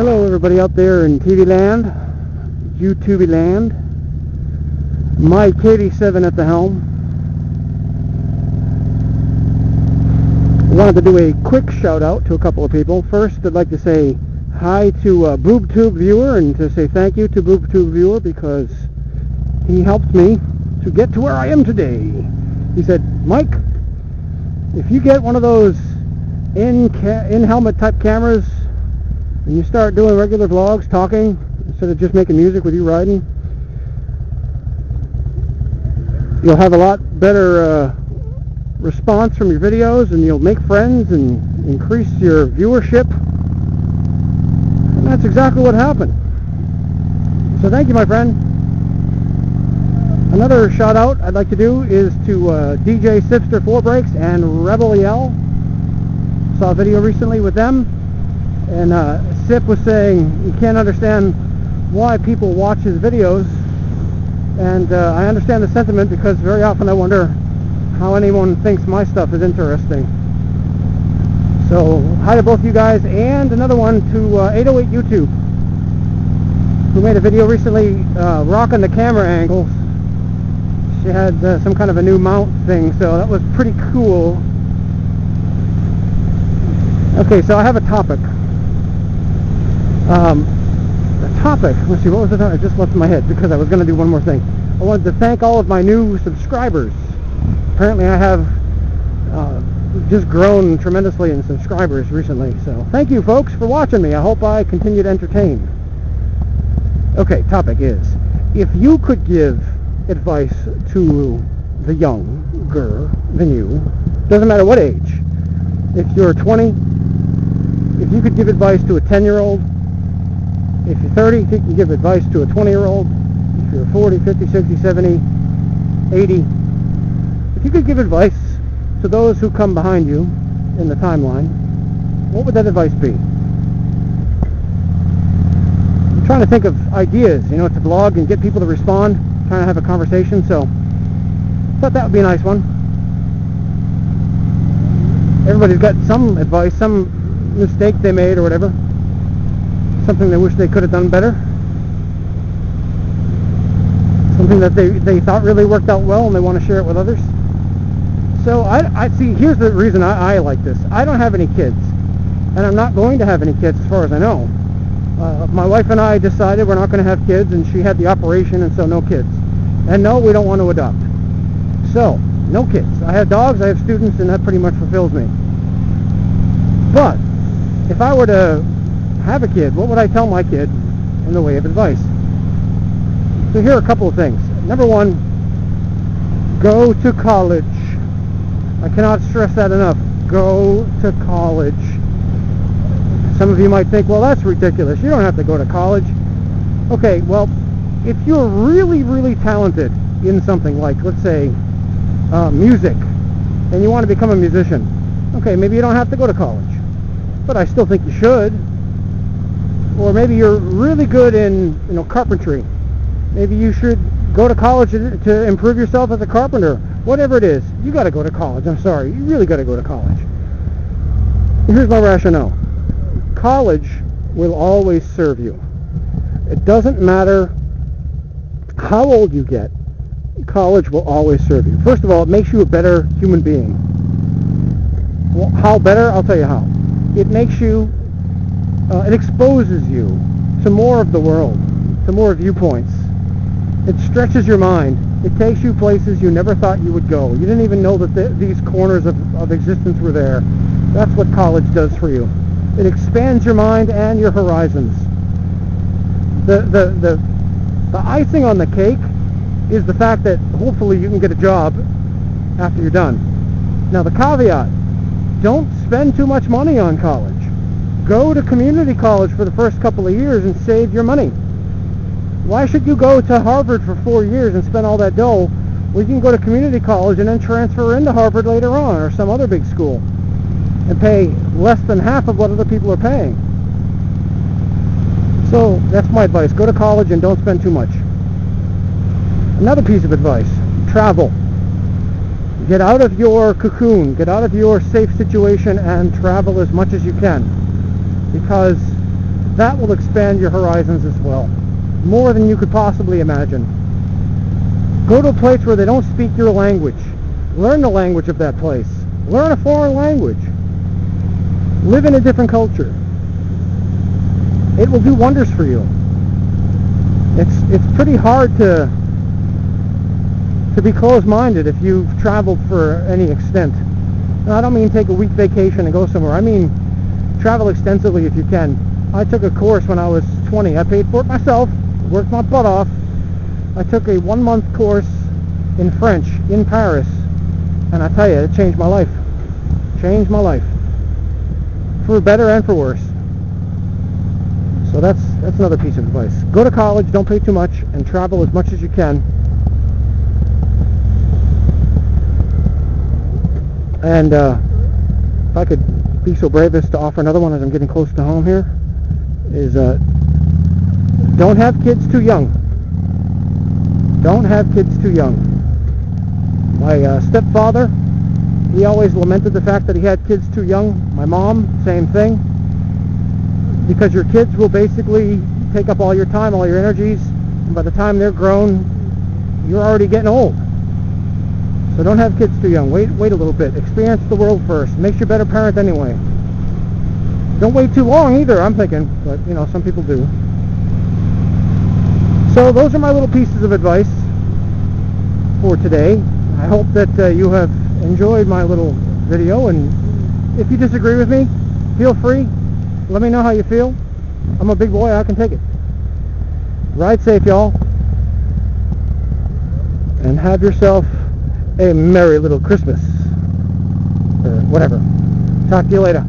Hello everybody out there in TV land, YouTube land. Mike 87 at the helm. I wanted to do a quick shout out to a couple of people. First, I'd like to say hi to BoobTube Viewer and to say thank you to BoobTube Viewer because he helped me to get to where I am today. He said, Mike, if you get one of those in-helmet type cameras and you start doing regular vlogs, talking, instead of just making music with you riding, you'll have a lot better response from your videos, and you'll make friends and increase your viewership. And that's exactly what happened. So thank you, my friend. Another shout out I'd like to do is to DJ Sipster 4 Brakes and Rebel EL. Saw a video recently with them, and Sip was saying he can't understand why people watch his videos, and I understand the sentiment because very often I wonder how anyone thinks my stuff is interesting. So hi to both you guys, and another one to 808 YouTube, who made a video recently rocking the camera angles. She had some kind of a new mount thing, so that was pretty cool. Okay, so I have a topic. The topic, let's see, what was the topic? I just left in my head because I was going to do one more thing. I wanted to thank all of my new subscribers. Apparently I have just grown tremendously in subscribers recently, so thank you folks for watching me. I hope I continue to entertain. Okay, topic is, if you could give advice to the younger than you, doesn't matter what age, if you're 20, if you could give advice to a 10-year-old, if you're 30, if you can give advice to a 20-year-old, if you're 40, 50, 60, 70, 80, if you could give advice to those who come behind you in the timeline, what would that advice be? I'm trying to think of ideas, you know, to blog and get people to respond, trying to have a conversation, so I thought that would be a nice one. Everybody's got some advice, some mistake they made or whatever, something they wish they could have done better, something that they thought really worked out well and they want to share it with others. So I see, here's the reason I like this. I don't have any kids, and I'm not going to have any kids as far as I know. My wife and I decided we're not going to have kids, and she had the operation, and so no kids. And no, we don't want to adopt. So, no kids. I have dogs, I have students, and that pretty much fulfills me. But if I were to have a kid, what would I tell my kid in the way of advice? So here are a couple of things. Number one, go to college. I cannot stress that enough. Go to college. Some of you might think, well, that's ridiculous. You don't have to go to college. Okay, well, if you're really, really talented in something like, let's say, music, and you want to become a musician, okay, maybe you don't have to go to college, but I still think you should. Or maybe you're really good in, you know, carpentry. Maybe you should go to college to improve yourself as a carpenter. Whatever it is, you got to go to college. I'm sorry, you really got to go to college. Here's my rationale. College will always serve you. It doesn't matter how old you get. College will always serve you. First of all, it makes you a better human being. Well, how better? I'll tell you how. It makes you, it exposes you to more of the world, to more viewpoints. It stretches your mind. It takes you places you never thought you would go. You didn't even know that these corners of existence were there. That's what college does for you. It expands your mind and your horizons. The icing on the cake is the fact that hopefully you can get a job after you're done. Now the caveat, don't spend too much money on college. Go to community college for the first couple of years and save your money. Why should you go to Harvard for 4 years and spend all that dough? Well, you can go to community college and then transfer into Harvard later on, or some other big school, and pay less than half of what other people are paying. So that's my advice. Go to college and don't spend too much. Another piece of advice, travel. Get out of your cocoon, get out of your safe situation and travel as much as you can. Because that will expand your horizons as well, more than you could possibly imagine. Go to a place where they don't speak your language. Learn the language of that place. Learn a foreign language. Live in a different culture. It will do wonders for you. It's pretty hard to be closed-minded if you've traveled for any extent. Now, I don't mean take a week vacation and go somewhere. I mean travel extensively if you can. I took a course when I was 20. I paid for it myself, worked my butt off. I took a 1-month course in French in Paris, and I tell you, it changed my life. Changed my life. For better and for worse. So that's another piece of advice. Go to college, don't pay too much, and travel as much as you can. And if I could be so brave as to offer another one as I'm getting close to home here, is don't have kids too young. Don't have kids too young. My stepfather, he always lamented the fact that he had kids too young. My mom, same thing. Because your kids will basically take up all your time, all your energies, and by the time they're grown, you're already getting old. So don't have kids too young. Wait a little bit. Experience the world first. Makes you a better parent anyway. Don't wait too long either, I'm thinking, but you know, some people do. So those are my little pieces of advice for today. I hope that you have enjoyed my little video, and if you disagree with me, feel free. Let me know how you feel. I'm a big boy, I can take it. Ride safe, y'all. And have yourself a merry little Christmas. Or whatever. Talk to you later.